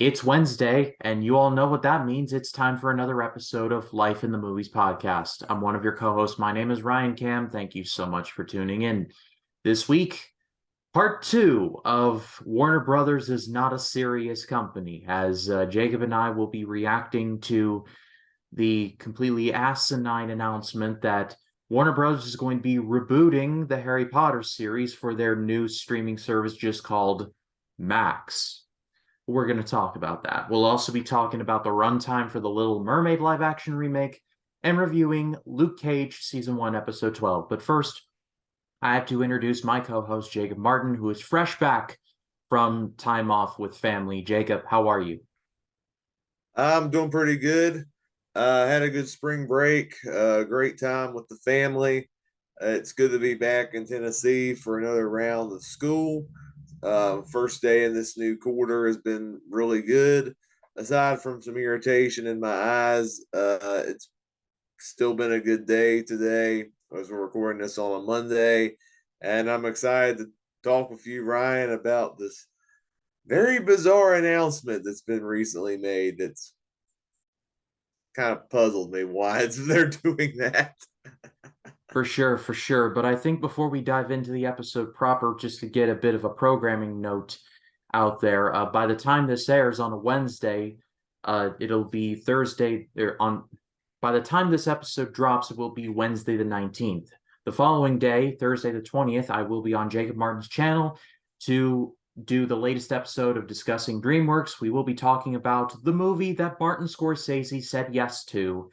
It's Wednesday, and you all know what that means. It's time for another episode of Life in the Movies podcast. I'm one of your co hosts. My name is Ryan Cam. Thank you so much for tuning in. This week, part two of Warner Brothers is not a serious company, as Jacob and I will be reacting to the completely asinine announcement that Warner Brothers is going to be rebooting the Harry Potter series for their new streaming service just called Max. We're going to talk about that. We'll also be talking about the runtime for the Little Mermaid live action remake and reviewing Luke Cage Season 1, Episode 12. But first, I have to introduce my co host, Jacob Martin, who is fresh back from time off with family. Jacob, how are you? I'm doing pretty good. Had a good spring break, great time with the family. It's good to be back in Tennessee for another round of school. First day in this new quarter has been really good. Aside from some irritation in my eyes, it's still been a good day today as we're recording this on a Monday. And I'm excited to talk with you, Ryan, about this very bizarre announcement that's been recently made that's kind of puzzled me why they're doing that. For sure, for sure. But I think before we dive into the episode proper, just to get a bit of a programming note out there, by the time this airs on a Wednesday, it'll be Thursday or on. By the time this episode drops, it will be Wednesday the 19th. The following day, Thursday the 20th, I will be on Jacob Martin's channel to do the latest episode of Discussing DreamWorks. We will be talking about the movie that Martin Scorsese said yes to,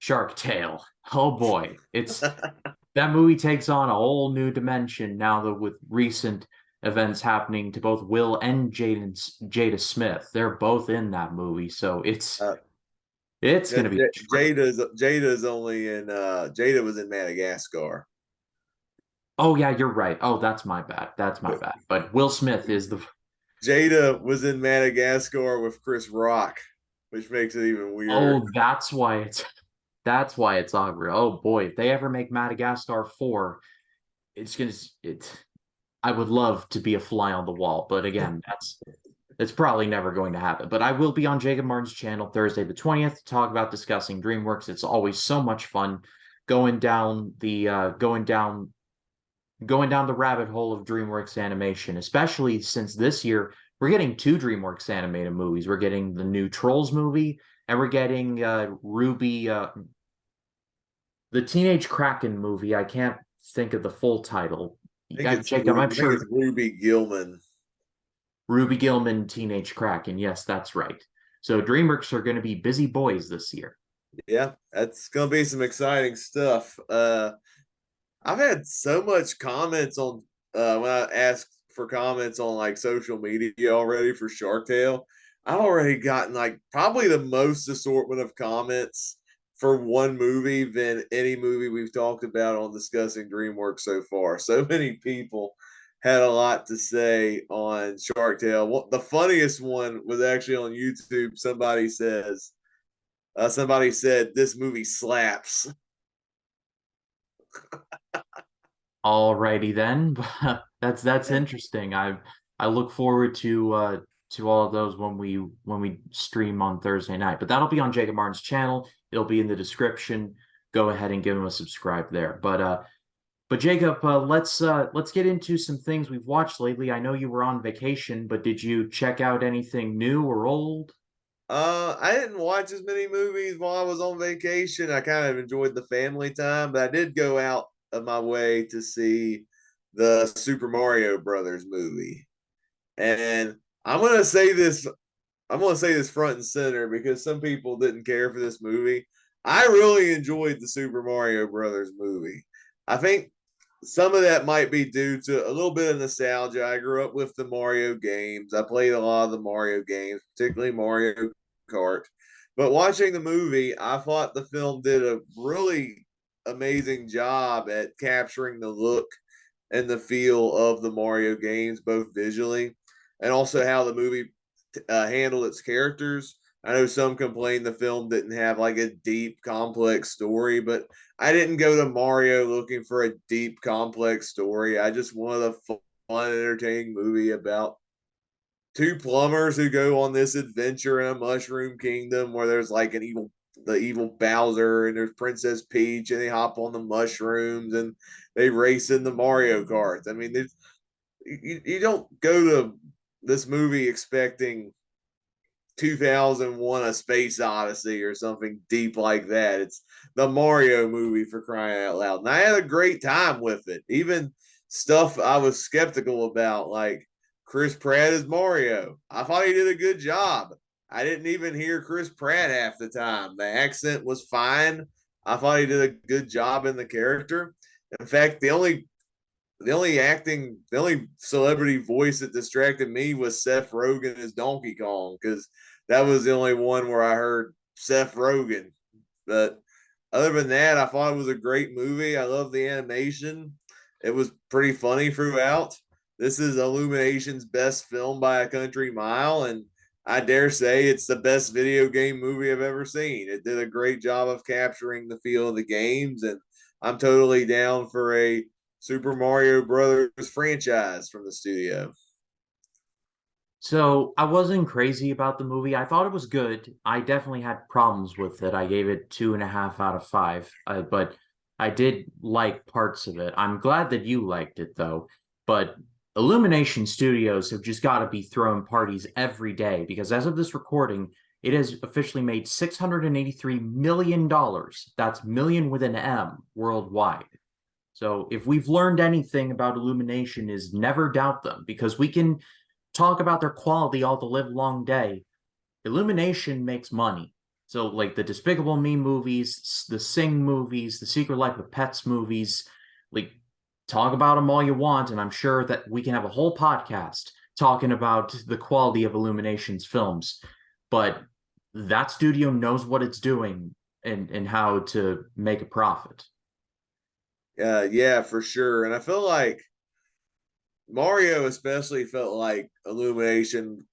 Shark Tale. Oh boy, it's that movie takes on a whole new dimension now that with recent events happening to both Will and Jada Smith. They're both in that movie, so uh, it's gonna be Jada's only in Jada was in Madagascar. Oh yeah, you're right. Oh, that's my bad. That's my bad. But Will Smith is the Jada was in Madagascar with Chris Rock, which makes it even weirder. Oh, that's why it's awkward. Oh boy, if they ever make Madagascar 4, it's gonna it I would love to be a fly on the wall, but again, that's probably never going to happen. But I will be on Jacob Martin's channel Thursday the 20th to talk about Discussing DreamWorks. It's always so much fun going down the going down the rabbit hole of DreamWorks animation, especially since this year we're getting two DreamWorks animated movies. We're getting the new Trolls movie, and we're getting Ruby, the Teenage Kraken movie. I can't think of the full title. Jacob, I'm I think it's sure Ruby Gilman. Ruby Gillman, Teenage Kraken. Yes, that's right. So DreamWorks are going to be busy boys this year. Yeah, that's gonna be some exciting stuff. I've had so much comments on when I asked for comments on like social media already for Shark Tale. I've already gotten like probably the most assortment of comments for one movie than any movie we've talked about on Discussing DreamWorks so far. So many people had a lot to say on Shark Tale. The funniest one was actually on YouTube. Somebody said this movie slaps. Alrighty then. That's interesting. I look forward to all of those when we stream on Thursday night. But that'll be on Jacob Martin's channel. It'll be in the description. Go ahead and give him a subscribe there. But Jacob, let's get into some things we've watched lately. I know you were on vacation, but did you check out anything new or old? I didn't watch as many movies while I was on vacation. I kind of enjoyed the family time, but I did go out of my way to see the Super Mario Brothers movie. And I'm gonna say this, I'm gonna say this front and center because some people didn't care for this movie. I really enjoyed the Super Mario Brothers movie. I think some of that might be due to a little bit of nostalgia. I grew up with the Mario games. I played a lot of the Mario games, particularly Mario Kart. But watching the movie, I thought the film did a really amazing job at capturing the look and the feel of the Mario games, both visually and also how the movie handled its characters. I know some complain the film didn't have like a deep, complex story, but I didn't go to Mario looking for a deep, complex story. I just wanted a fun, entertaining movie about two plumbers who go on this adventure in a mushroom kingdom where there's like the evil Bowser and there's Princess Peach and they hop on the mushrooms and they race in the Mario Karts. I mean, you don't go to this movie expecting 2001 A Space Odyssey or something deep like that. It's the Mario movie, for crying out loud. And I had a great time with it. Even stuff I was skeptical about, like Chris Pratt as Mario. I thought he did a good job. I didn't even hear Chris Pratt half the time. The accent was fine. I thought he did a good job in the character. In fact, the only celebrity voice that distracted me was Seth Rogen as Donkey Kong, because that was the only one where I heard Seth Rogen. But other than that, I thought it was a great movie. I love the animation. It was pretty funny throughout. This is Illumination's best film by a country mile, and I dare say it's the best video game movie I've ever seen. It did a great job of capturing the feel of the games, and I'm totally down for a Super Mario Brothers franchise from the studio. So I wasn't crazy about the movie. I thought it was good. I definitely had problems with it. I gave it 2.5 out of 5, but I did like parts of it. I'm glad that you liked it though. But Illumination Studios have just got to be throwing parties every day because as of this recording, it has officially made $683 million. That's million with an M worldwide. So if we've learned anything about Illumination is never doubt them because we can talk about their quality all the live long day. Illumination makes money. So like the Despicable Me movies, the Sing movies, the Secret Life of Pets movies, like talk about them all you want, and I'm sure that we can have a whole podcast talking about the quality of Illumination's films. But that studio knows what it's doing and how to make a profit. Yeah, for sure. And I feel like Mario especially felt like Illumination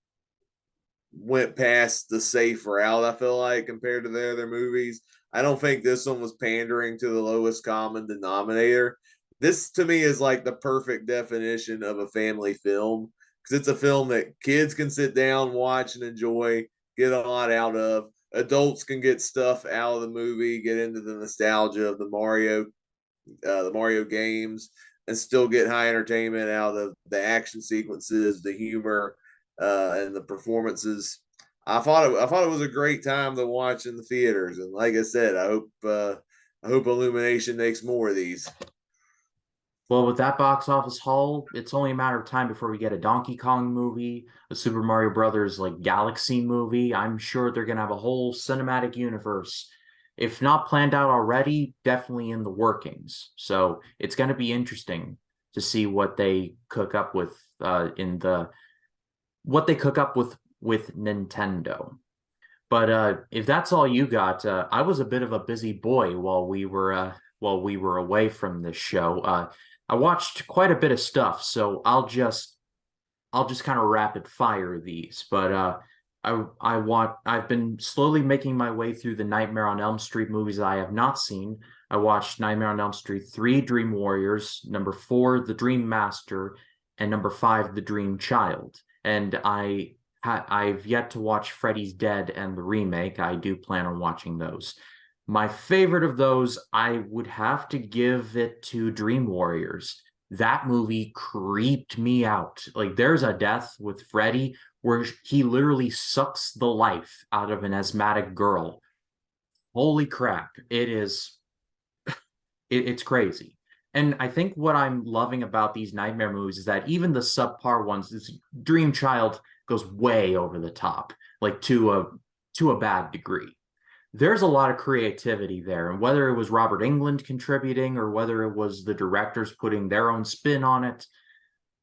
went past the safe route, I feel like, compared to their other movies. I don't think this one was pandering to the lowest common denominator. This to me is like the perfect definition of a family film because it's a film that kids can sit down, watch, and enjoy, get a lot out of. Adults can get stuff out of the movie, get into the nostalgia of the Mario games, and still get high entertainment out of the action sequences, the humor, and the performances. I thought it was a great time to watch in the theaters, and like I said, I hope Illumination makes more of these. Well, with that box office haul, it's only a matter of time before we get a Donkey Kong movie, a Super Mario Brothers like Galaxy movie. I'm sure they're gonna have a whole cinematic universe, if not planned out already, definitely in the workings. So it's gonna be interesting to see what they cook up with in the what they cook up with Nintendo. But if that's all you got, I was a bit of a busy boy while we were away from this show. I watched quite a bit of stuff, so I'll just kind of rapid fire these. But I've been slowly making my way through the Nightmare on Elm Street movies that I have not seen. I watched Nightmare on Elm Street 3, Dream Warriors, number 4, The Dream Master, and number 5, The Dream Child. And I've yet to watch Freddy's Dead and the remake. I do plan on watching those. My favorite of those, I would have to give it to Dream Warriors. That movie creeped me out. Like, there's a death with Freddy where he literally sucks the life out of an asthmatic girl. Holy crap. It's crazy. And I think what I'm loving about these nightmare movies is that even the subpar ones, this Dream Child goes way over the top, like to a bad degree. There's a lot of creativity there, and whether it was Robert Englund contributing or whether it was the directors putting their own spin on it,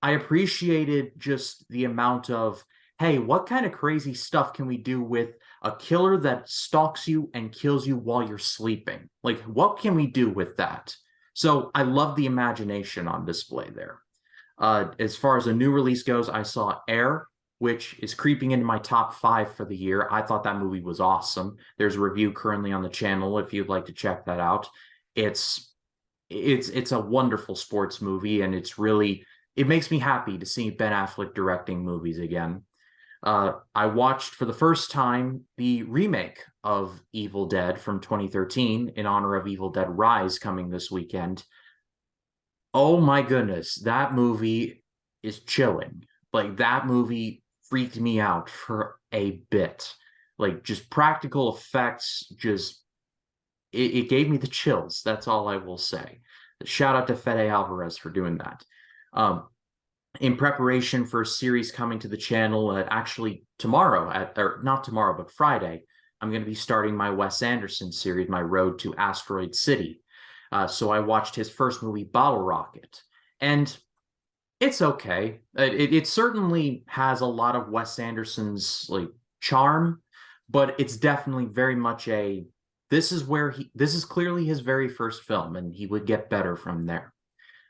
I appreciated just the amount of, hey, what kind of crazy stuff can we do with a killer that stalks you and kills you while you're sleeping? Like, what can we do with that? So I love the imagination on display there. As far as a new release goes, I saw Air, which is creeping into my top 5 for the year. I thought that movie was awesome. There's a review currently on the channel if you'd like to check that out. It's it's a wonderful sports movie, and it makes me happy to see Ben Affleck directing movies again. I watched for the first time the remake of Evil Dead from 2013 in honor of Evil Dead Rise coming this weekend. Oh my goodness, that movie is chilling. Like that movie freaked me out for a bit. Like just practical effects, just it gave me the chills. That's all I will say. Shout out to Fede Alvarez for doing that. Um, in preparation for a series coming to the channel, actually tomorrow, or not tomorrow, but Friday, I'm going to be starting my Wes Anderson series, my Road to Asteroid City. So I watched his first movie, Bottle Rocket, and it's okay. It certainly has a lot of Wes Anderson's like charm, but it's definitely very much a this is clearly his very first film, and he would get better from there.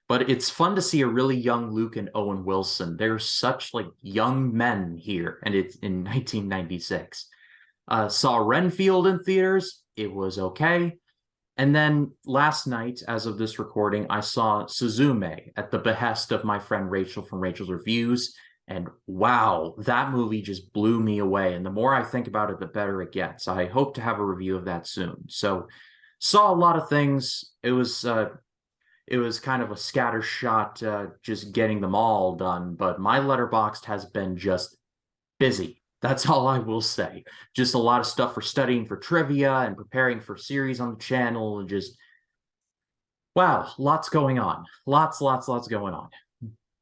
But it's fun to see a really young Luke and Owen Wilson. They're such like young men here, and it's in 1996. Saw Renfield in theaters. It was okay. And then last night, as of this recording, I saw Suzume at the behest of my friend Rachel from Rachel's Reviews. And wow, that movie just blew me away. And the more I think about it, the better it gets. I hope to have a review of that soon. So saw a lot of things. It was kind of a scattershot, just getting them all done. But my letterboxd has been just busy. That's all I will say. Just a lot of stuff for studying for trivia and preparing for series on the channel, and just wow, lots going on. Lots going on.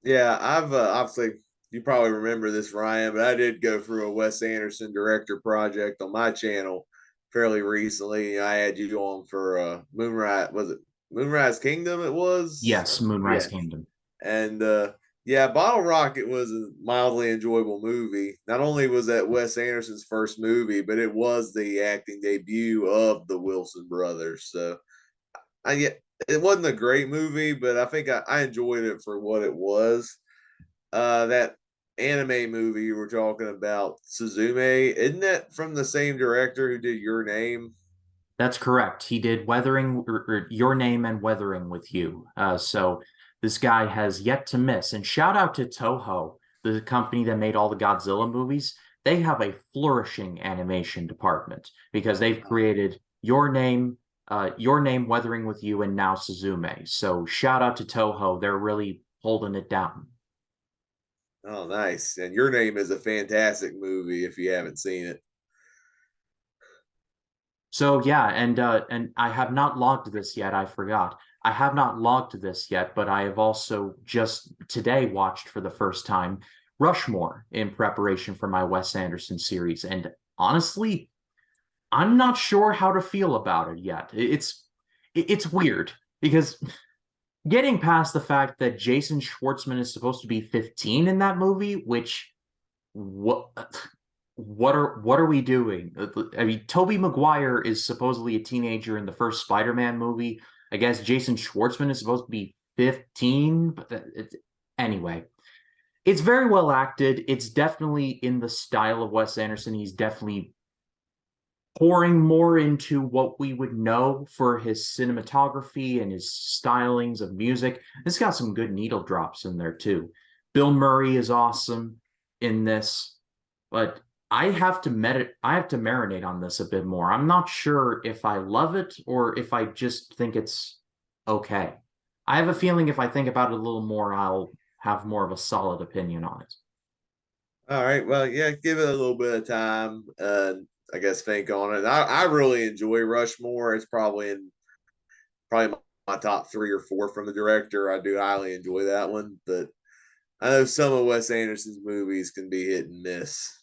Yeah, I've obviously you probably remember this, Ryan, but I did go through a Wes Anderson director project on my channel fairly recently. I had you on for Moonrise. Was it Moonrise Kingdom? It was. Yes, Moonrise Yeah, Kingdom. and yeah, Bottle Rocket was a mildly enjoyable movie. Not only was that Wes Anderson's first movie, but it was the acting debut of the Wilson brothers. So yeah, it wasn't a great movie, but I think I enjoyed it for what it was. That anime movie you were talking about, Suzume, isn't that from the same director who did Your Name? That's correct. He did Weathering, or Your Name and Weathering with You. So this guy has yet to miss. And shout out to Toho, the company that made all the Godzilla movies. They have a flourishing animation department because they've created Your Name, Weathering with You, and now Suzume. So shout out to Toho. They're really holding it down. Oh, nice. And Your Name is a fantastic movie if you haven't seen it. So yeah, and I have not logged this yet. I forgot. I have not logged this yet, but I have also just today watched for the first time Rushmore in preparation for my Wes Anderson series. And honestly, I'm not sure how to feel about it yet. It's weird because getting past the fact that Jason Schwartzman is supposed to be 15 in that movie, which what what are we doing? I mean, Tobey Maguire is supposedly a teenager in the first Spider-Man movie. I guess Jason Schwartzman is supposed to be 15, but anyway, it's very well acted. It's definitely in the style of Wes Anderson. He's definitely pouring more into what we would know for his cinematography and his stylings of music. It's got some good needle drops in there too. Bill Murray is awesome in this, but I have to marinate on this a bit more. I'm not sure if I love it or if I just think it's okay. I have a feeling if I think about it a little more, I'll have more of a solid opinion on it. All right. Well, yeah, give it a little bit of time. I guess think on it. I really enjoy Rushmore. It's probably my top three or four from the director. I do highly enjoy that one, but I know some of Wes Anderson's movies can be hit and miss.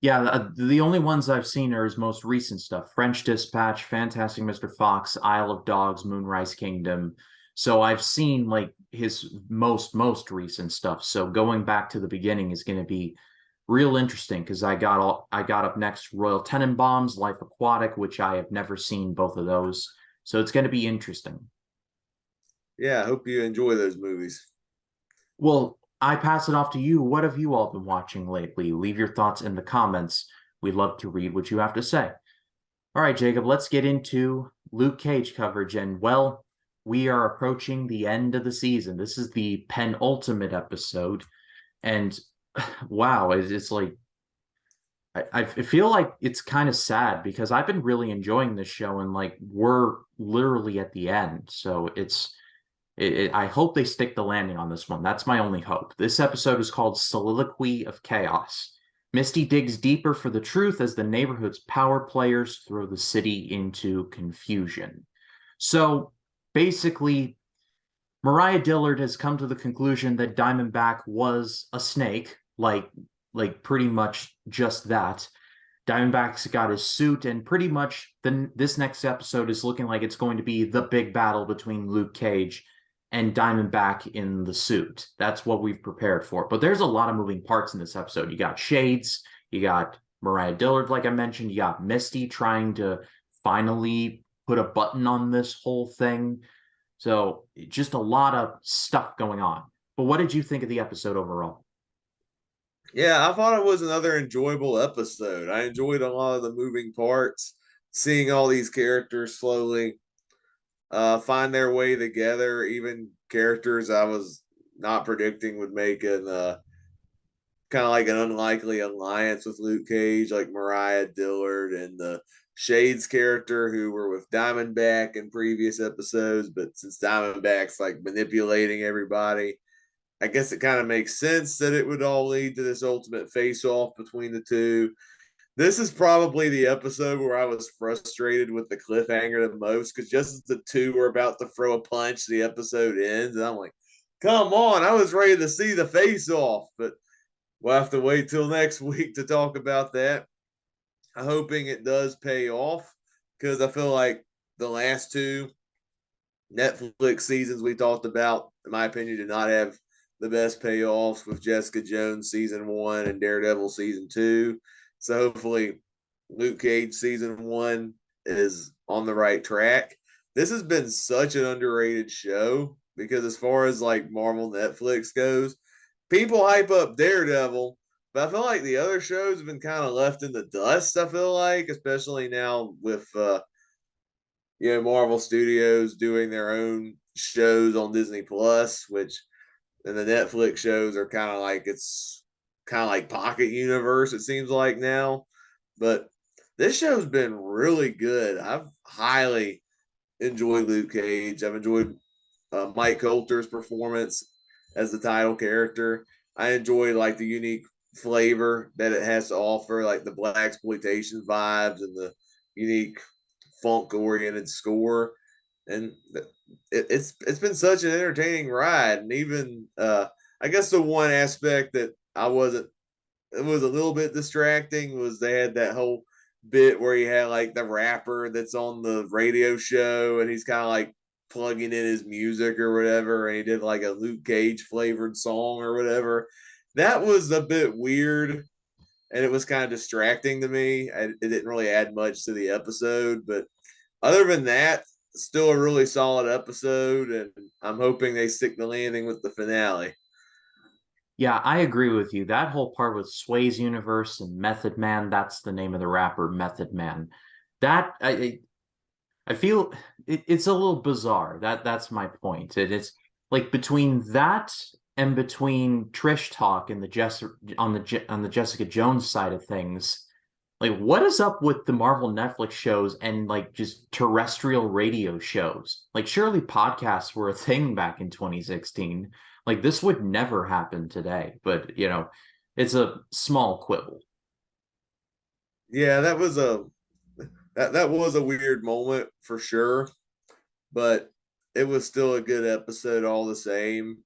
Yeah, the only ones I've seen are his most recent stuff: French Dispatch, Fantastic Mr. Fox, Isle of Dogs, Moonrise Kingdom. So I've seen like his most recent stuff. So going back to the beginning is going to be real interesting because I got up next Royal Tenenbaums, Life Aquatic, which I have never seen both of those. So it's going to be interesting. Yeah, I hope you enjoy those movies. Well, I pass it off to you. What have you all been watching lately? Leave your thoughts in the comments. We'd love to read what you have to say. All right, Jacob, let's get into Luke Cage coverage. And well, we are approaching the end of the season. This is the penultimate episode. And Wow, it's like I feel like it's kind of sad because I've been really enjoying this show and like we're literally at the end. So I hope they stick the landing on this one. That's my only hope. This episode is called Soliloquy of Chaos. Misty digs deeper for the truth as the neighborhood's power players throw the city into confusion. So basically, Mariah Dillard has come to the conclusion that Diamondback was a snake, like pretty much just that. Diamondback's got his suit, and pretty much this next episode is looking like it's going to be the big battle between Luke Cage and Diamondback in the suit. That's what we've prepared for. But there's a lot of moving parts in this episode. You got Shades, you got Mariah Dillard, like I mentioned, you got Misty trying to finally put a button on this whole thing. So just a lot of stuff going on. But what did you think of the episode overall? Yeah, I thought it was another enjoyable episode. I enjoyed a lot of the moving parts, seeing all these characters slowly find their way together, even characters I was not predicting would make an kind of like an unlikely alliance with Luke Cage, like Mariah Dillard and the Shades character who were with Diamondback in previous episodes, but since Diamondback's like manipulating everybody, I guess it kind of makes sense that it would all lead to this ultimate face off between the two. This is probably the episode where I was frustrated with the cliffhanger the most because just as the two were about to throw a punch, the episode ends. And I'm like, come on, I was ready to see the face off. But we'll have to wait till next week to talk about that. I'm hoping it does pay off because I feel like the last two Netflix seasons we talked about, in my opinion, did not have the best payoffs with Jessica Jones season one and Daredevil season two. So hopefully, Luke Cage season one is on the right track. This has been such an underrated show because as far as like Marvel Netflix goes, people hype up Daredevil, but I feel like the other shows have been kind of left in the dust. I feel like, especially now with Marvel Studios doing their own shows on Disney Plus, which and the Netflix shows are kind of like Pocket Universe. It seems like now, but this show's been really good. I've highly enjoyed Luke Cage. I've enjoyed Mike Coulter's performance as the title character. I enjoyed like the unique flavor that it has to offer, like the black exploitation vibes and the unique funk oriented score. And it's been such an entertaining ride. And even I guess the one aspect that I wasn't it was a little bit distracting was they had that whole bit where you had like the rapper that's on the radio show and he's kind of like plugging in his music or whatever and he did like a Luke Cage flavored song or whatever. That was a bit weird and it was kind of distracting to me. It didn't really add much to the episode, but other than that, still a really solid episode, and I'm hoping they stick the landing with the finale. Yeah, I agree with you. That whole part with Sway's universe and Method Man, that's the name of the rapper, Method Man. That I feel it's a little bizarre. That's my point. It's like between that and between Trish talk and the on the Jessica Jones side of things, like what is up with the Marvel Netflix shows and like just terrestrial radio shows? Like surely podcasts were a thing back in 2016. Like this would never happen today, but it's a small quibble. Yeah, that was a weird moment for sure, but it was still a good episode all the same.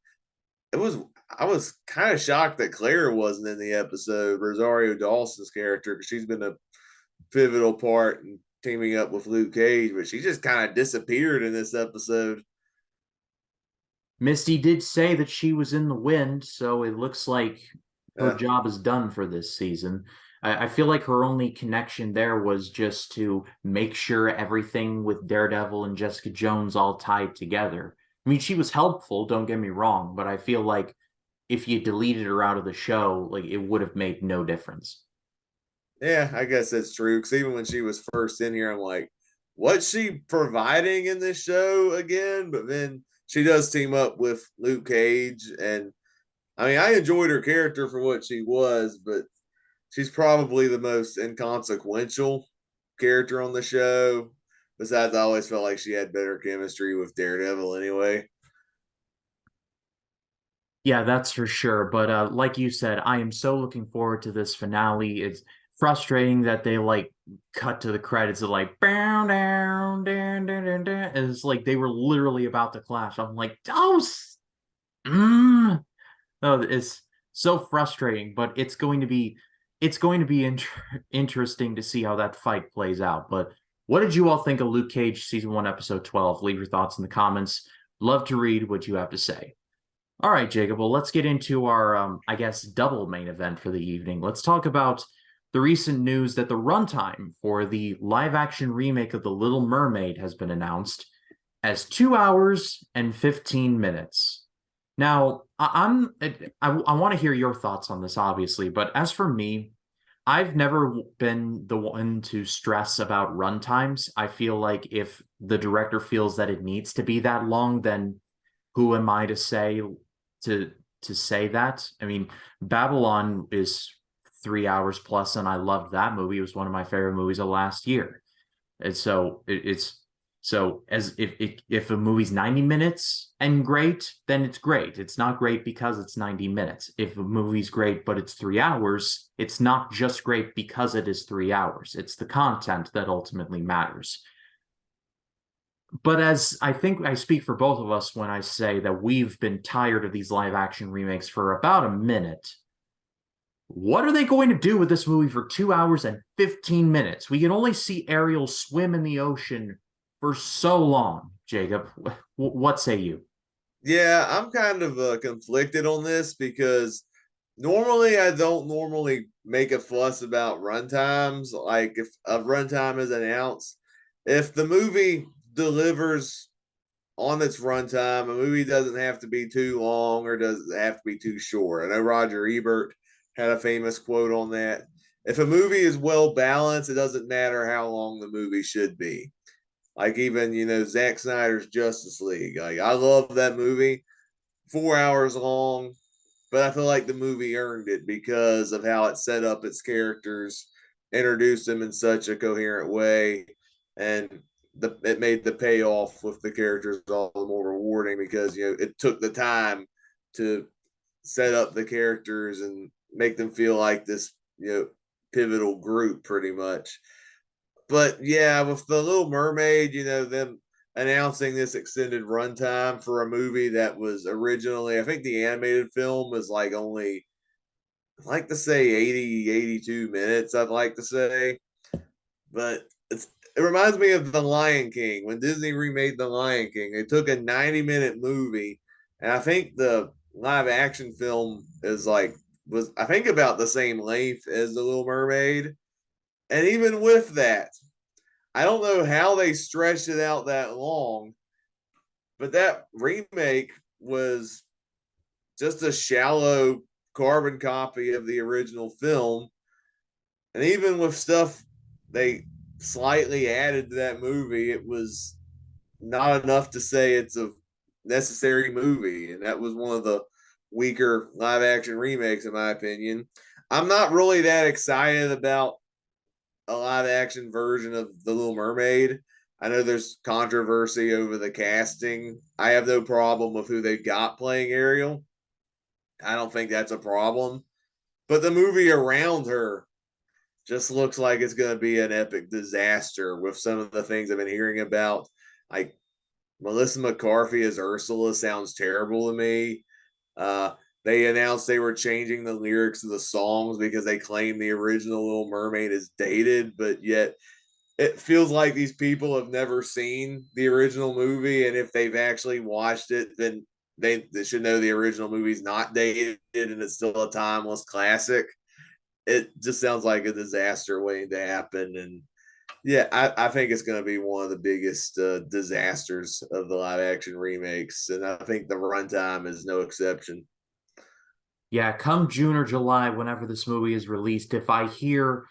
It was I was kind of shocked that Claire wasn't in the episode, Rosario Dawson's character, because she's been a pivotal part in teaming up with Luke Cage, but she just kind of disappeared in this episode. Misty did say that she was in the wind, so it looks like her Uh, job is done for this season. I feel like her only connection there was just to make sure everything with Daredevil and Jessica Jones all tied together. I mean, she was helpful, don't get me wrong, but I feel like if you deleted her out of the show, like it would have made no difference. Yeah, I guess that's true. Because even when she was first in here, I'm like, what's she providing in this show again? But then she does team up with Luke Cage, and I mean, I enjoyed her character for what she was, but she's probably the most inconsequential character on the show. Besides, I always felt like she had better chemistry with Daredevil anyway. Yeah, that's for sure. But like you said, I am so looking forward to this finale. It's frustrating that they like cut to the credits of like down down down down down down. And it's like they were literally about to clash. I'm like, oh, no, it's so frustrating. But it's going to be interesting to see how that fight plays out. But what did you all think of Luke Cage season one, episode 12? Leave your thoughts in the comments. Love to read what you have to say. All right, Jacob. Well, let's get into our, I guess, double main event for the evening. Let's talk about the recent news that the runtime for the live action remake of The Little Mermaid has been announced as 2 hours and 15 minutes. Now, I want to hear your thoughts on this, obviously, but as for me, I've never been the one to stress about runtimes. I feel like if the director feels that it needs to be that long, then who am I to say to say that? I mean, Babylon is 3 hours plus, and I loved that movie. It was one of my favorite movies of last year. And so it's so as if a movie's 90 minutes and great, then it's great. It's not great because it's 90 minutes. If a movie's great but it's 3 hours, it's not just great because it is 3 hours. It's the content that ultimately matters. But as I think I speak for both of us when I say that we've been tired of these live action remakes for about a minute, what are they going to do with this movie for 2 hours and 15 minutes? We can only see Ariel swim in the ocean for so long, Jacob. What say you? Yeah, I'm kind of conflicted on this because normally I don't normally make a fuss about runtimes. Like if a runtime is announced, if the movie delivers on its runtime, a movie doesn't have to be too long or doesn't have to be too short. I know Roger Ebert had a famous quote on that. If a movie is well balanced, it doesn't matter how long the movie should be. Like even Zack Snyder's Justice League. Like I love that movie, 4 hours long, but I feel like the movie earned it because of how it set up its characters, introduced them in such a coherent way, and it made the payoff with the characters all the more rewarding because it took the time to set up the characters and make them feel like this pivotal group pretty much. But yeah, with the Little Mermaid, them announcing this extended runtime for a movie that was originally, I think the animated film was like only, I'd like to say 80, 82 minutes, I'd like to say. But it reminds me of The Lion King. When Disney remade The Lion King, they took a 90-minute movie, and I think the live action film is like, was I think about the same length as The Little Mermaid. And even with that, I don't know how they stretched it out that long, but that remake was just a shallow carbon copy of the original film. And even with stuff they slightly added to that movie, it was not enough to say it's a necessary movie. And that was one of the weaker live action remakes, in my opinion. I'm not really that excited about a live action version of The Little Mermaid. I know there's controversy over the casting. I have no problem with who they got playing Ariel. I don't think that's a problem. But the movie around her just looks like it's going to be an epic disaster with some of the things I've been hearing about. Like Melissa McCarthy as Ursula sounds terrible to me. Uh, they announced they were changing the lyrics of the songs because they claim the original Little Mermaid is dated, but yet it feels like these people have never seen the original movie, and if they've actually watched it, then they should know the original movie's not dated and it's still a timeless classic. It just sounds like a disaster waiting to happen, and yeah, I think it's going to be one of the biggest disasters of the live action remakes, and I think the runtime is no exception. Yeah, come June or July, whenever this movie is released, if I hear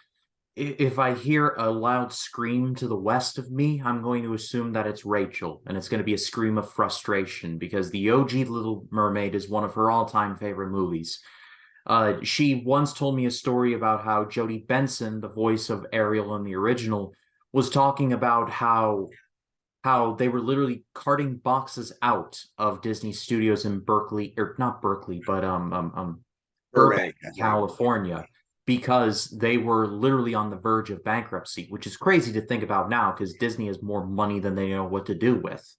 if I hear a loud scream to the west of me, I'm going to assume that it's Rachel, and it's going to be a scream of frustration because the OG Little Mermaid is one of her all-time favorite movies. She once told me a story about how Jodie Benson, the voice of Ariel in the original, was talking about how they were literally carting boxes out of Disney Studios in Berkeley, or not Berkeley, but Burbank, Burbank, I think. California, because they were literally on the verge of bankruptcy, which is crazy to think about now because Disney has more money than they know what to do with.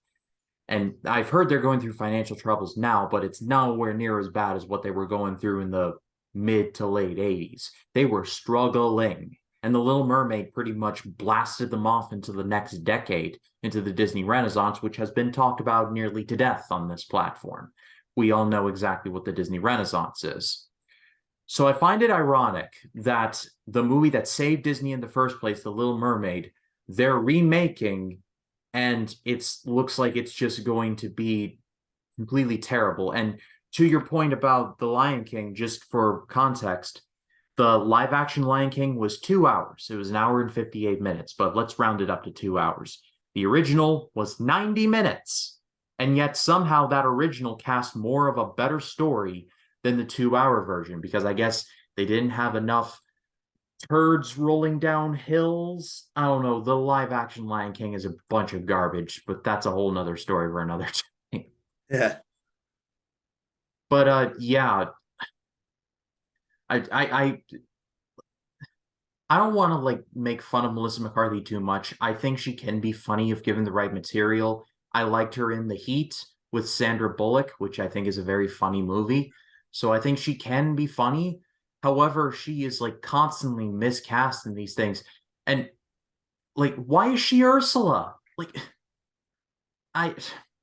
And I've heard they're going through financial troubles now, but it's nowhere near as bad as what they were going through in the mid to late 80s. They were struggling. And The Little Mermaid pretty much blasted them off into the next decade, into the Disney Renaissance, which has been talked about nearly to death on this platform. We all know exactly what the Disney Renaissance is. So I find it ironic that the movie that saved Disney in the first place, The Little Mermaid, they're remaking, and it looks like it's just going to be completely terrible. And to your point about The Lion King, just for context, the live action Lion King was 2 hours. It was an hour and 58 minutes, but let's round it up to 2 hours. The original was 90 minutes. And yet somehow that original cast more of a better story than the 2 hour version because I guess they didn't have enough turds rolling down hills. I don't know. The live action Lion King is a bunch of garbage, but that's a whole nother story for another time. Yeah. But yeah, I I I, I don't want to like make fun of Melissa McCarthy too much. I think she can be funny if given the right material. I liked her in The Heat with Sandra Bullock, which I think is a very funny movie. So I think she can be funny. However, she is like constantly miscast in these things. And like, why is she Ursula? Like, I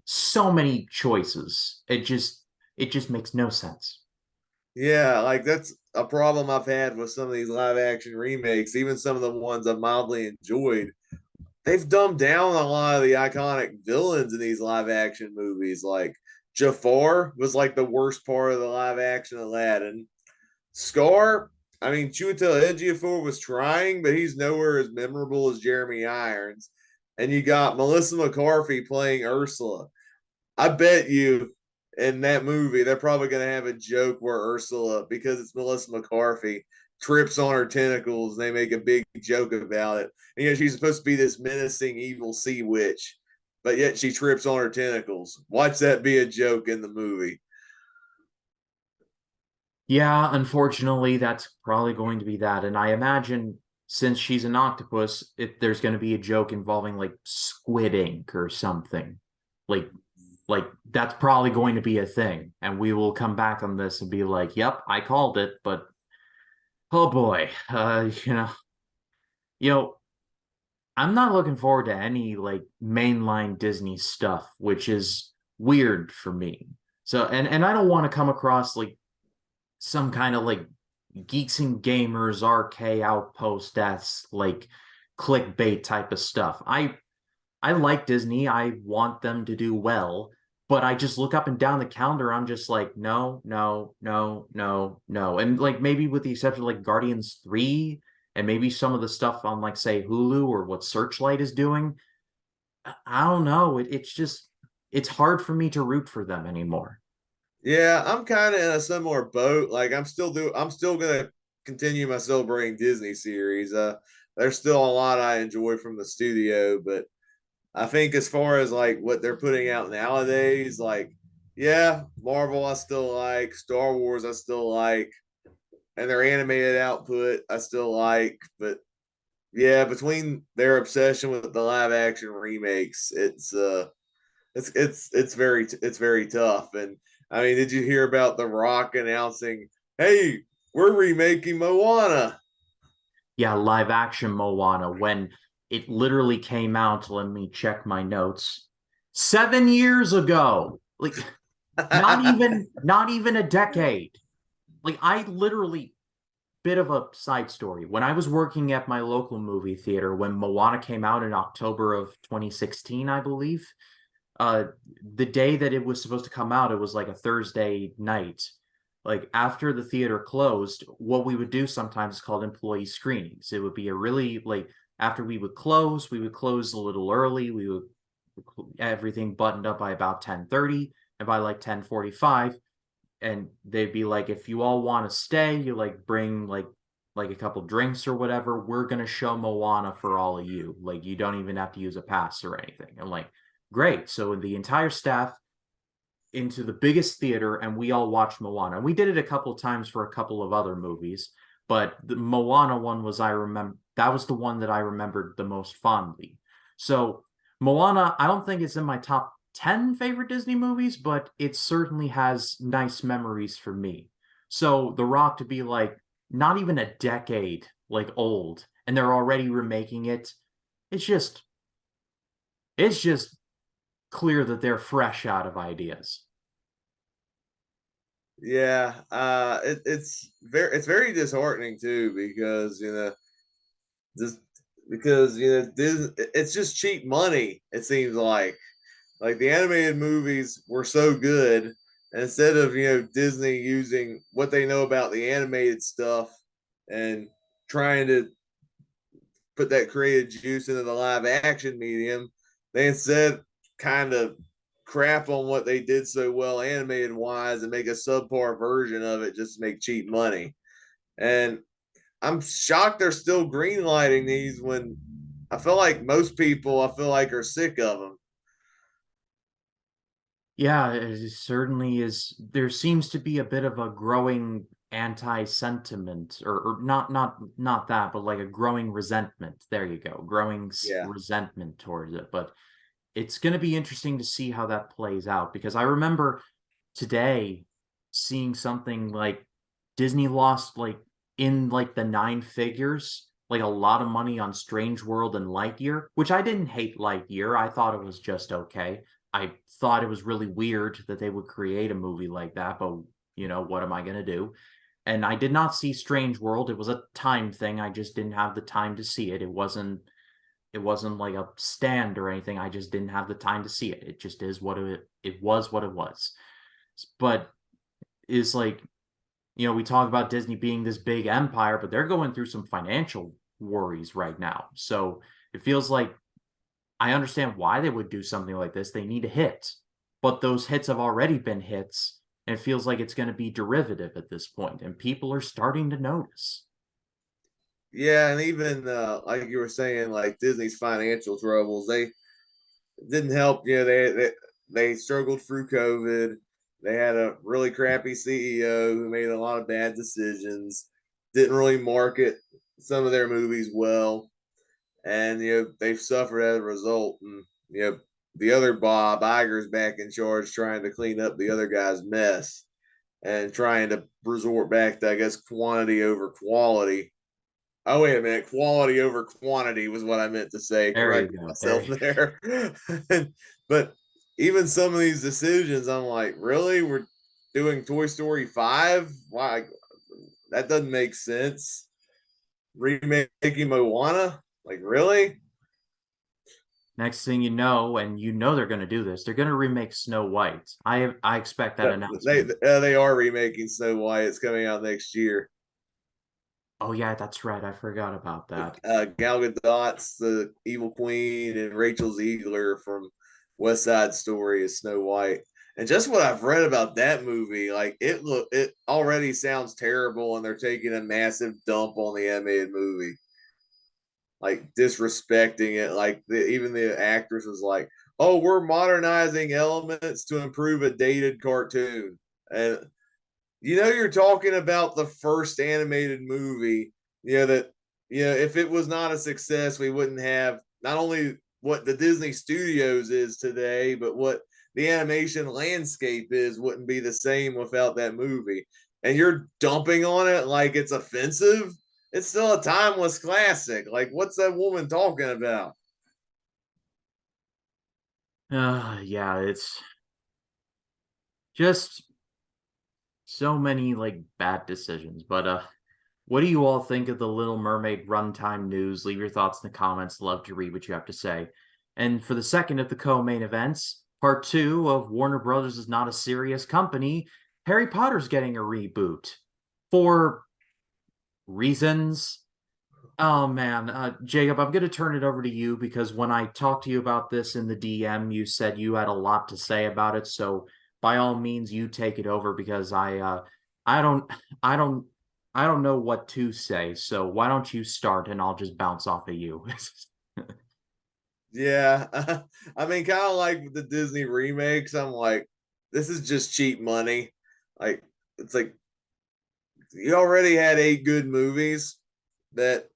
so many choices. It just makes no sense. Yeah, like that's a problem I've had with some of these live action remakes, even some of the ones I've mildly enjoyed. They've dumbed down a lot of the iconic villains in these live action movies. Like Jafar was like the worst part of the live action Aladdin. Scar, I mean, Chiwetel Ejiofor was trying, but he's nowhere as memorable as Jeremy Irons. And you got Melissa McCarthy playing Ursula. I bet you in that movie they're probably going to have a joke where Ursula, because it's Melissa McCarthy, trips on her tentacles. And they make a big joke about it. And, she's supposed to be this menacing evil sea witch, but yet she trips on her tentacles. Watch that be a joke in the movie. Yeah, unfortunately, that's probably going to be that. And I imagine since she's an octopus, if there's going to be a joke involving like squid ink or something. Like like that's probably going to be a thing. And we will come back on this and be like, "Yep, I called it." But oh boy, you know, I'm not looking forward to any like mainline Disney stuff, which is weird for me. So and I don't want to come across like some kind of like geeks and gamers RK outpost that's like clickbait type of stuff. I like Disney. I want them to do well, but I just look up and down the calendar. I'm just like, no, no, no, no, no. And like maybe with the exception of like Guardians 3 and maybe some of the stuff on like say Hulu or what Searchlight is doing, I don't know. It's just it's hard for me to root for them anymore. Yeah, I'm kind of in a similar boat. Like I'm still gonna continue my celebrating Disney series. There's still a lot I enjoy from the studio, but I think as far as like what they're putting out nowadays, like yeah, Marvel I still like, Star Wars I still like, and their animated output I still like, but yeah, between their obsession with the live action remakes, it's very tough. And I mean, did you hear about The Rock announcing, "Hey, we're remaking Moana"? Yeah, live action Moana when it literally came out, let me check my notes. 7 years ago. Like not even a decade. Like I literally bit of a side story. When I was working at my local movie theater when Moana came out in October of 2016, I believe, uh the day that it was supposed to come out, it was like a Thursday night. like after the theater closed, what we would do sometimes is called employee screenings. It would be a really like after we would close a little early. We would everything buttoned up by about 10:30, and by like 10:45, and they'd be like, if you all want to stay, you like bring like a couple drinks or whatever. We're gonna show Moana for all of you. Like you don't even have to use a pass or anything. And like, great. So the entire staff into the biggest theater, and we all watched Moana. We did it a couple of times for a couple of other movies, but the Moana one was, I remember, that was the one that I remembered the most fondly. So Moana, I don't think it's in my top 10 favorite Disney movies, but it certainly has nice memories for me. So The Rock to be like not even a decade like old and they're already remaking it, it's just it's just clear that they're fresh out of ideas. Yeah, it's very disheartening too because just because it's just cheap money. It seems like the animated movies were so good, and instead of Disney using what they know about the animated stuff and trying to put that creative juice into the live action medium, they instead kind of crap on what they did so well animated wise and make a subpar version of it just to make cheap money. And I'm shocked they're still greenlighting these when I feel like most people I feel like are sick of them. Yeah, it certainly is. There seems to be a bit of a growing anti-sentiment, or not that, but like a growing resentment. There you go, growing Yeah. resentment towards it. But it's going to be interesting to see how that plays out because I remember today seeing something like Disney lost like in like the nine figures, like a lot of money on Strange World and Lightyear, which I didn't hate Lightyear. I thought it was just okay. I thought it was really weird that they would create a movie like that, but what am I going to do? And I did not see Strange World. It was a time thing. I just didn't have the time to see it. It wasn't like a stand or anything. I just didn't have the time to see it. It just is it was what it was. But is like, we talk about Disney being this big empire, but they're going through some financial worries right now. So it feels like I understand why they would do something like this. They need a hit, but those hits have already been hits, and it feels like it's going to be derivative at this point, and people are starting to notice. Yeah, and even like you were saying, like Disney's financial troubles, they didn't help. They struggled through COVID. They had a really crappy CEO who made a lot of bad decisions. Didn't really market some of their movies well, and they've suffered as a result. And the other Bob Iger's back in charge, trying to clean up the other guy's mess and trying to resort back to, I guess, quantity over quality. Oh, wait a minute. Quality over quantity was what I meant to say. There you Corrected go. There myself you there. But even some of these decisions, I'm like, really? We're doing Toy Story 5? Why? That doesn't make sense. Remaking Moana? Like, really? Next thing you know, and they're going to do this, they're going to remake Snow White. I expect that They announcement. they are remaking Snow White. It's coming out next year. Oh yeah, that's right. I forgot about that. Gal Gadot's the Evil Queen, and Rachel Ziegler from West Side Story is Snow White. And just what I've read about that movie, like it already sounds terrible, and they're taking a massive dump on the animated movie, like disrespecting it. Like even the actress was like, "Oh, we're modernizing elements to improve a dated cartoon," and you're talking about the first animated movie, that, if it was not a success, we wouldn't have not only what the Disney Studios is today, but what the animation landscape is wouldn't be the same without that movie. And you're dumping on it like it's offensive. It's still a timeless classic. Like, what's that woman talking about? Yeah, it's just so many like bad decisions. But what do you all think of the Little Mermaid runtime news? Leave your thoughts in the comments. Love to read what you have to say. And for the second of the co-main events, part two of Warner Brothers is not a serious company, Harry Potter's getting a reboot for reasons. Oh man, Jacob, I'm going to turn it over to you because when I talked to you about this in the DM, you said you had a lot to say about it. So by all means, you take it over because I don't, I don't, I don't know what to say. So why don't you start and I'll just bounce off of you. Yeah, I mean, kind of like with the Disney remakes, I'm like, this is just cheap money. Like, it's like you already had 8 good movies that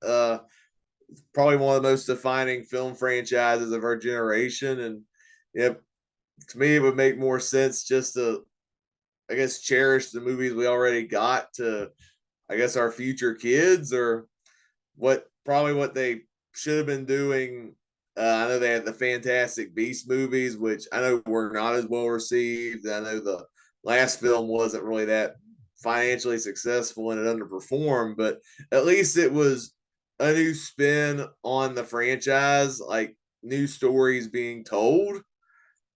probably one of the most defining film franchises of our generation. And yep, to me, it would make more sense just to, I guess, cherish the movies we already got to, I guess, our future kids, or what they should have been doing. I know they had the Fantastic Beast movies, which I know were not as well received. I know the last film wasn't really that financially successful and it underperformed, but at least it was a new spin on the franchise, like new stories being told.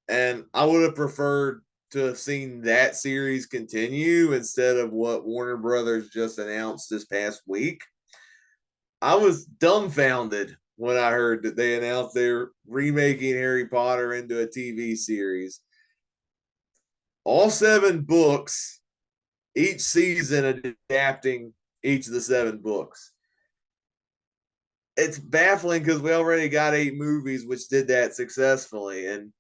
And I would have preferred to have seen that series continue instead of what Warner Brothers just announced this past week. I was dumbfounded when I heard that they announced they're remaking Harry Potter into a TV series. All 7 books, each season adapting each of the 7 books. It's baffling because we already got 8 movies which did that successfully. And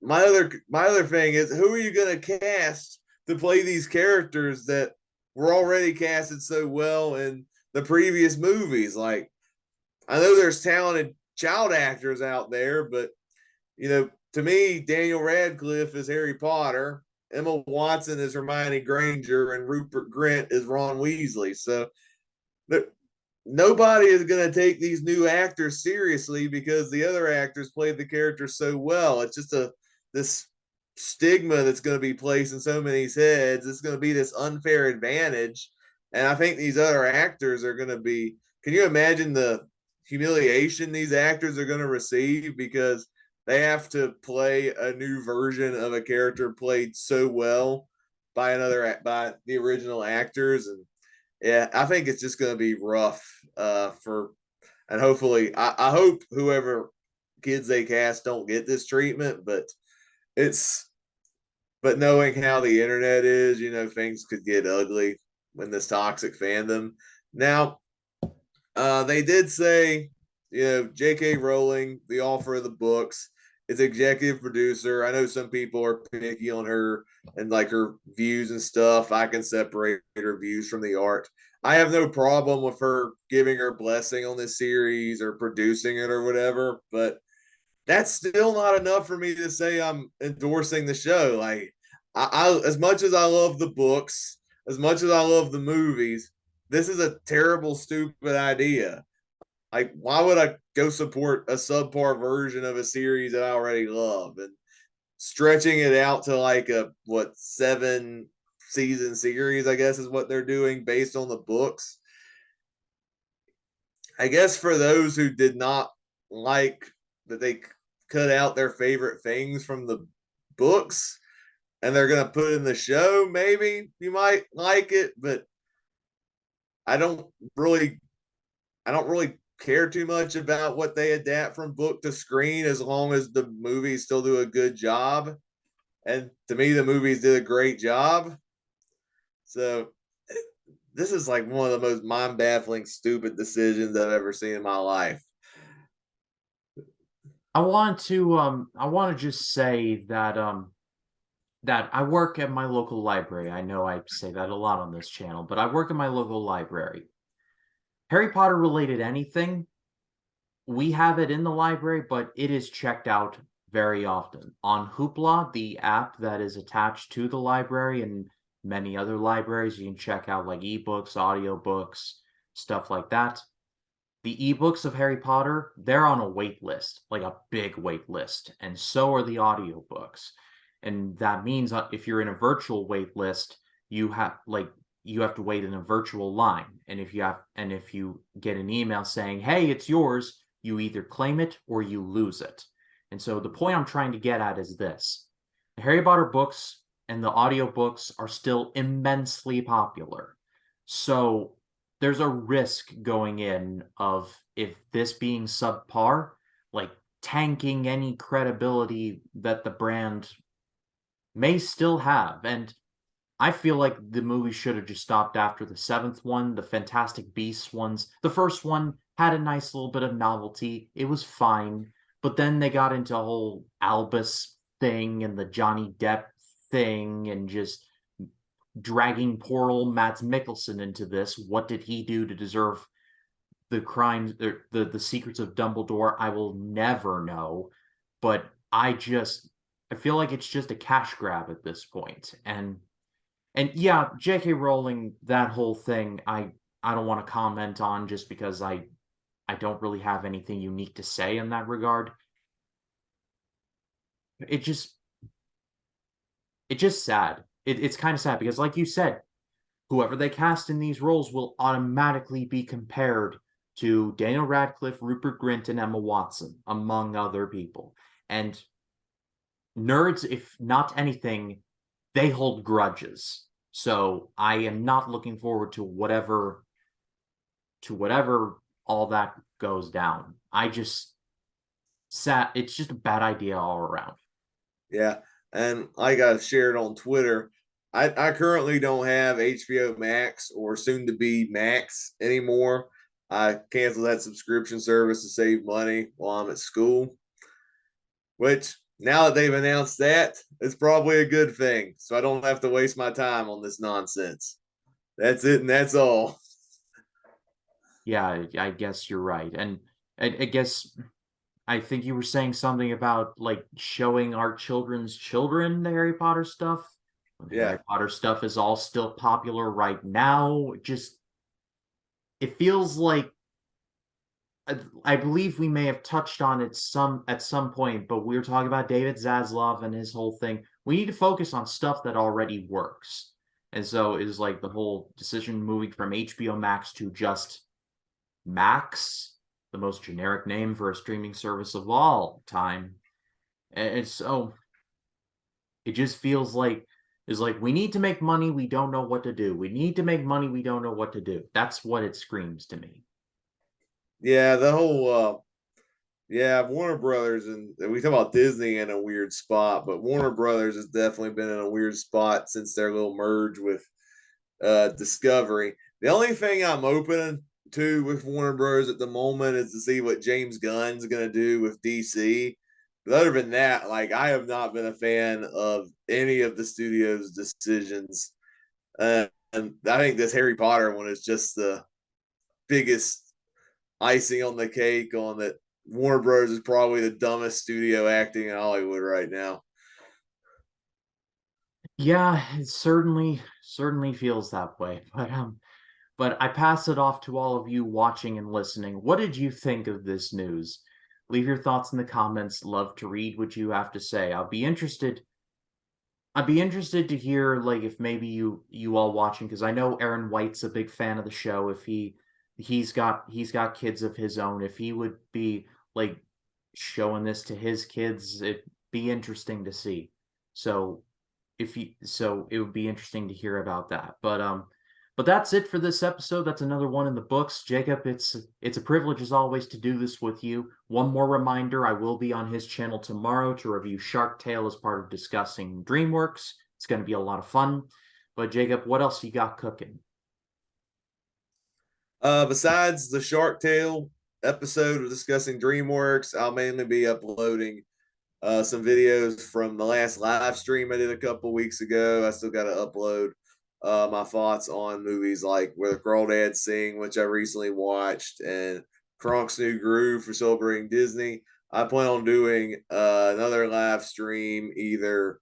my other thing is, who are you going to cast to play these characters that were already casted so well in the previous movies? Like, I know there's talented child actors out there, but to me, Daniel Radcliffe is Harry Potter, Emma Watson is Hermione Granger, and Rupert Grint is Ron Weasley. So nobody is going to take these new actors seriously because the other actors played the character so well. It's just this stigma that's going to be placed in so many heads. It's going to be this unfair advantage, and I think these other actors are going to be. Can you imagine the humiliation these actors are going to receive because they have to play a new version of a character played so well by the original actors? And yeah, I think it's just going to be rough for, and hopefully, I hope whoever kids they cast don't get this treatment, it's, but knowing how the internet is, things could get ugly when this toxic fandom. Now, they did say, J.K. Rowling, the author of the books, is executive producer. I know some people are picky on her and like her views and stuff. I can separate her views from the art. I have no problem with her giving her blessing on this series or producing it or whatever, but that's still not enough for me to say I'm endorsing the show. Like, as much as I love the books, as much as I love the movies, this is a terrible, stupid idea. Like, why would I go support a subpar version of a series that I already love? And stretching it out to like a 7 season series, I guess is what they're doing based on the books. I guess for those who did not like that they cut out their favorite things from the books and they're going to put in the show, maybe you might like it, but I don't really I don't really care too much about what they adapt from book to screen as long as the movies still do a good job. And to me, the movies did a great job. So this is like one of the most mind baffling, stupid decisions I've ever seen in my life. I want to just say that I work at my local library. I know I say that a lot on this channel, but I work in my local library. Harry Potter related anything, we have it in the library, but it is checked out very often. On Hoopla, the app that is attached to the library and many other libraries, you can check out like ebooks, audiobooks, stuff like that. The ebooks of Harry Potter, they're on a wait list, like a big wait list, and so are the audiobooks. And that means if you're in a virtual wait list, you have to wait in a virtual line. And if you get an email saying, "Hey, it's yours," you either claim it or you lose it. And so the point I'm trying to get at is this. The Harry Potter books and the audiobooks are still immensely popular. So there's a risk going in of, if this being subpar, like tanking any credibility that the brand may still have. And I feel like the movie should have just stopped after the seventh one, the Fantastic Beasts ones. The first one had a nice little bit of novelty. It was fine. But then they got into a whole Albus thing and the Johnny Depp thing, and just dragging poor old Mads Mikkelsen into this. What did he do to deserve the crimes, the secrets of Dumbledore? I will never know. But I feel like it's just a cash grab at this point. And yeah, J.K. Rowling, that whole thing, I don't want to comment on, just because I don't really have anything unique to say in that regard. It just it's just sad. It's kind of sad because, like you said, whoever they cast in these roles will automatically be compared to Daniel Radcliffe, Rupert Grint, and Emma Watson, among other people. And nerds, if not anything, they hold grudges. So I am not looking forward to whatever all that goes down. It's just a bad idea all around. Yeah. And like I shared on Twitter, I currently don't have HBO Max, or soon to be Max, anymore. I canceled that subscription service to save money while I'm at school, which, now that they've announced that, it's probably a good thing. So I don't have to waste my time on this nonsense. That's it, and that's all. Yeah, I guess you're right. And I guess I think you were saying something about like showing our children's children the Harry Potter stuff. The Harry Yeah. Potter stuff is all still popular right now. Just it feels like, I believe we may have touched on it at some point, but we were talking about David Zaslav and his whole thing. We need to focus on stuff that already works. And so it is like the whole decision moving from HBO Max to just Max, the most generic name for a streaming service of all time. And so it just feels like, is like, we need to make money, we don't know what to do. We need to make money, we don't know what to do. That's what it screams to me. Yeah, the whole yeah, Warner Brothers, and we talk about Disney in a weird spot, but Warner Brothers has definitely been in a weird spot since their little merge with Discovery. The only thing I'm open to with Warner Bros. At the moment is to see what James Gunn's going to do with DC. But other than that, like, I have not been a fan of any of the studio's decisions. And I think this Harry Potter one is just the biggest icing on the cake on that. Warner Bros. Is probably the dumbest studio acting in Hollywood right now. Yeah, it certainly feels that way. But I pass it off to all of you watching and listening. What did you think of this news? Leave your thoughts in the comments. Love to read what you have to say. I'd be interested to hear, like, if maybe you all watching, because I know Aaron White's a big fan of the show. If he's got kids of his own, if he would be like showing this to his kids, it'd be interesting to see. So so it would be interesting to hear about that. But that's it for this episode. That's another one in the books. Jacob, it's a privilege as always to do this with you. One more reminder, I will be on his channel tomorrow to review Shark Tale as part of discussing DreamWorks. It's going to be a lot of fun. But Jacob, what else you got cooking? Besides the Shark Tale episode of discussing DreamWorks, I'll mainly be uploading some videos from the last live stream I did a couple weeks ago. I still got to upload my thoughts on movies like Where the Crawdads Sing, which I recently watched, and Kronk's New Groove for celebrating Disney. I plan on doing another live stream either,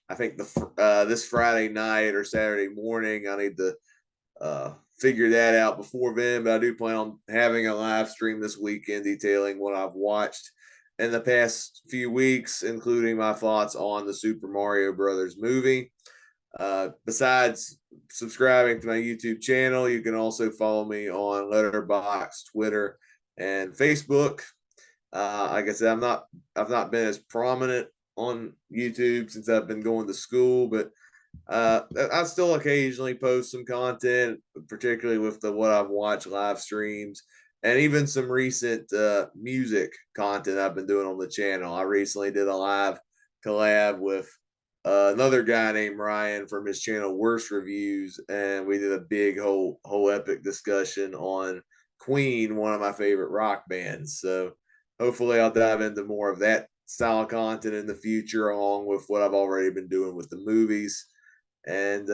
I think, this Friday night or Saturday morning. I need to figure that out before then, but I do plan on having a live stream this weekend detailing what I've watched in the past few weeks, including my thoughts on the Super Mario Brothers movie. Besides subscribing to my YouTube channel, you can also follow me on Letterboxd, Twitter, and Facebook. Like I said, I've not been as prominent on YouTube since I've been going to school, but I still occasionally post some content, particularly with the what I've watched live streams, and even some recent music content I've been doing on the channel. I recently did a live collab with another guy named Ryan from his channel Worst Reviews, and we did a big whole epic discussion on Queen, one of my favorite rock bands. So hopefully I'll dive into more of that style of content in the future, along with what I've already been doing with the movies, and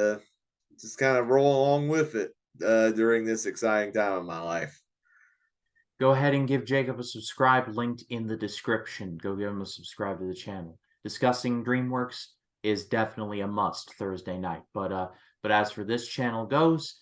just kind of roll along with it during this exciting time of my life. Go ahead and give Jacob a subscribe, linked in the description. Go give him a subscribe to the channel. Discussing DreamWorks is definitely a must Thursday night. But as for this channel goes,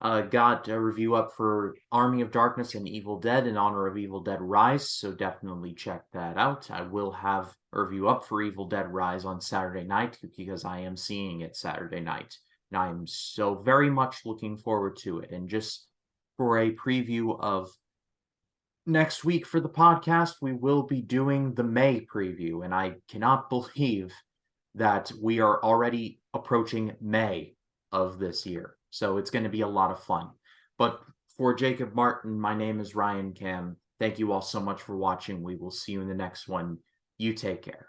got a review up for Army of Darkness and Evil Dead in honor of Evil Dead Rise, so definitely check that out. I will have a review up for Evil Dead Rise on Saturday night because I am seeing it Saturday night, and I'm so very much looking forward to it. And just for a preview of next week for the podcast, we will be doing the May preview, and I cannot believe that we are already approaching May of this year. So it's going to be a lot of fun. But for Jacob Martin, my name is Ryan Cam. Thank you all so much for watching. We will see you in the next one. You take care.